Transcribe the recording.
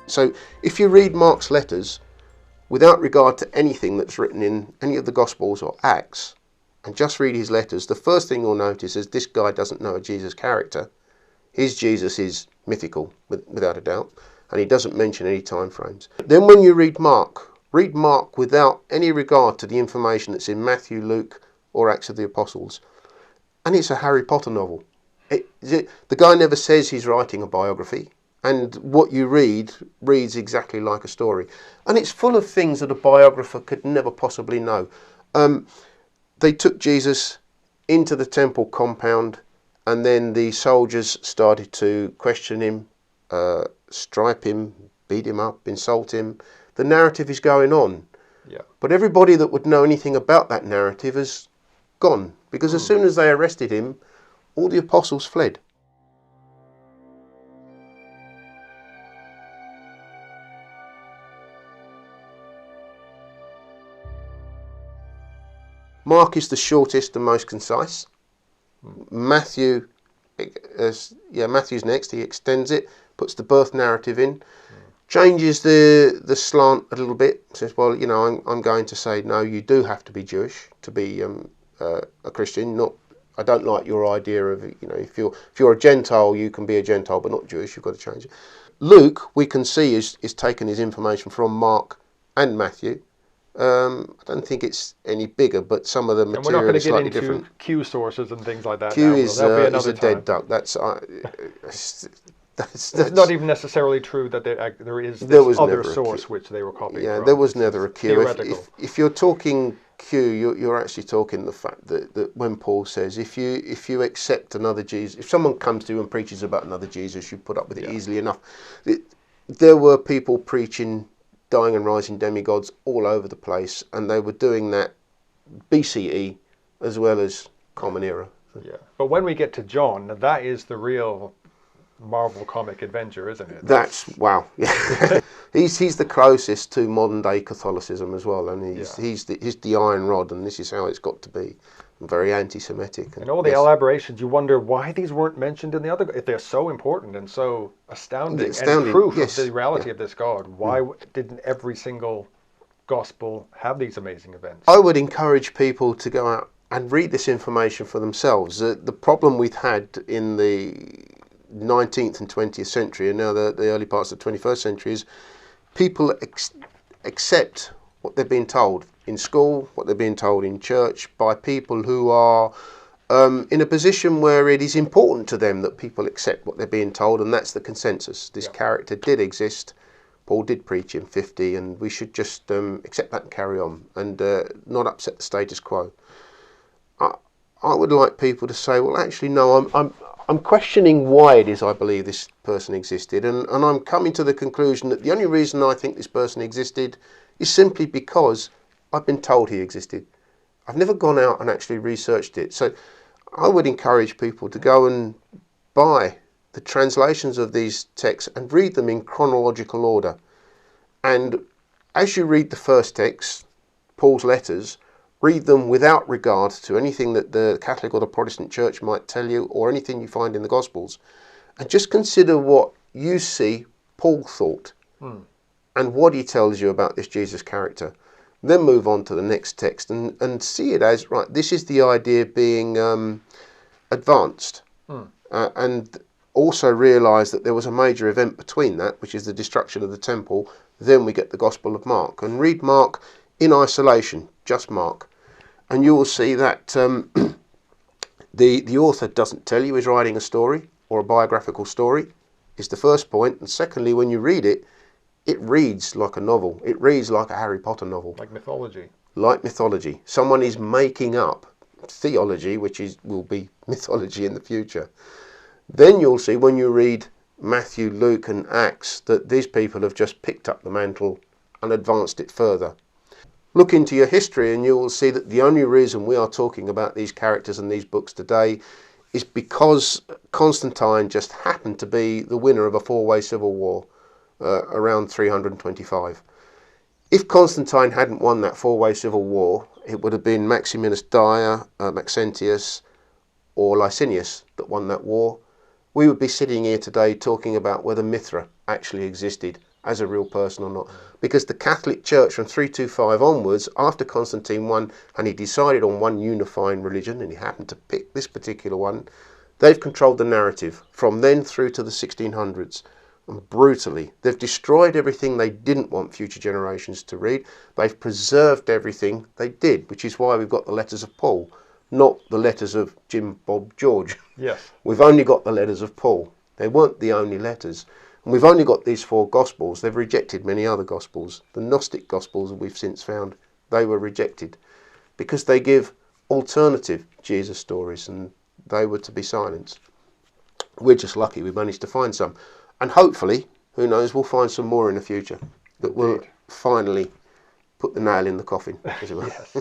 So if you read Mark's letters without regard to anything that's written in any of the Gospels or Acts, and just read his letters, the first thing you'll notice is this guy doesn't know a Jesus character. His Jesus is mythical, without a doubt, and he doesn't mention any time frames. Then when you read Mark without any regard to the information that's in Matthew, Luke, or Acts of the Apostles, and it's a Harry Potter novel. The guy never says he's writing a biography. And what you reads exactly like a story. And it's full of things that a biographer could never possibly know. They took Jesus into the temple compound, and then the soldiers started to question him, stripe him, beat him up, insult him. The narrative is going on. Yeah. But everybody that would know anything about that narrative has gone. Because as soon as they arrested him, all the apostles fled. Mark is the shortest and most concise. Matthew's next. He extends it, puts the birth narrative in, changes the slant a little bit. Says, well, I'm going to say no. You do have to be Jewish to be a Christian. I don't like your idea of if you're a Gentile, you can be a Gentile, but not Jewish. You've got to change it. Luke, we can see, is taken his information from Mark and Matthew. I don't think it's any bigger, but some of the material is slightly different. We're not going to get into Q sources and things like that. Q is a dead duck. That's not even necessarily true that there is this other source which they were copying from. There was never a Q. If you're talking Q, you're actually talking the fact that when Paul says, if you accept another Jesus, if someone comes to you and preaches about another Jesus, you put up with it easily enough. There were people preaching dying and rising demigods all over the place, and they were doing that BCE as well as Common Era. Yeah, but when we get to John, that is the real Marvel comic adventure, isn't it? Wow. Yeah. he's the closest to modern day Catholicism as well, and he's the iron rod, and this is how it's got to be. Very anti-Semitic. And all the elaborations, you wonder why these weren't mentioned in the other, if they're so important and so astounding and proof of the reality of this God. Why didn't every single gospel have these amazing events? I would encourage people to go out and read this information for themselves. The problem we've had in the 19th and 20th century, and now the early parts of the 21st century, is people accept what they're being told in school, what they're being told in church, by people who are in a position where it is important to them that people accept what they're being told, and that's the consensus. This character did exist, Paul did preach in 50, and we should just accept that and carry on, and not upset the status quo. I would like people to say, well, actually, no, I'm questioning why it is I believe this person existed, and I'm coming to the conclusion that the only reason I think this person existed is simply because I've been told he existed. I've never gone out and actually researched it. So I would encourage people to go and buy the translations of these texts and read them in chronological order. And as you read the first text, Paul's letters, read them without regard to anything that the Catholic or the Protestant Church might tell you or anything you find in the Gospels. And just consider what you see Paul thought and what he tells you about this Jesus character. Then move on to the next text and see it as, right, this is the idea being advanced. And also realise that there was a major event between that, which is the destruction of the temple. Then we get the Gospel of Mark. And read Mark in isolation, just Mark. And you will see that the author doesn't tell you he's writing a story or a biographical story, is the first point. And secondly, when you read it, it reads like a novel. It reads like a Harry Potter novel. Like mythology. Like mythology. Someone is making up theology, which will be mythology in the future. Then you'll see when you read Matthew, Luke and Acts that these people have just picked up the mantle and advanced it further. Look into your history and you will see that the only reason we are talking about these characters and these books today is because Constantine just happened to be the winner of a four-way civil war around 325. If Constantine hadn't won that four-way civil war, it would have been Maximinus Dio, Maxentius or Licinius that won that war. We would be sitting here today talking about whether Mithra actually existed as a real person or not. Because the Catholic Church from 325 onwards, after Constantine won and he decided on one unifying religion, and he happened to pick this particular one, they've controlled the narrative from then through to the 1600s. And brutally, they've destroyed everything they didn't want future generations to read. They've preserved everything they did, which is why we've got the letters of Paul, not the letters of Jim, Bob, George. Yes. We've only got the letters of Paul. They weren't the only letters. And we've only got these four Gospels. They've rejected many other Gospels. The Gnostic Gospels we've since found, they were rejected because they give alternative Jesus stories and they were to be silenced. We're just lucky we managed to find some. And hopefully, who knows, we'll find some more in the future that will finally put the nail in the coffin, as it were. Yes.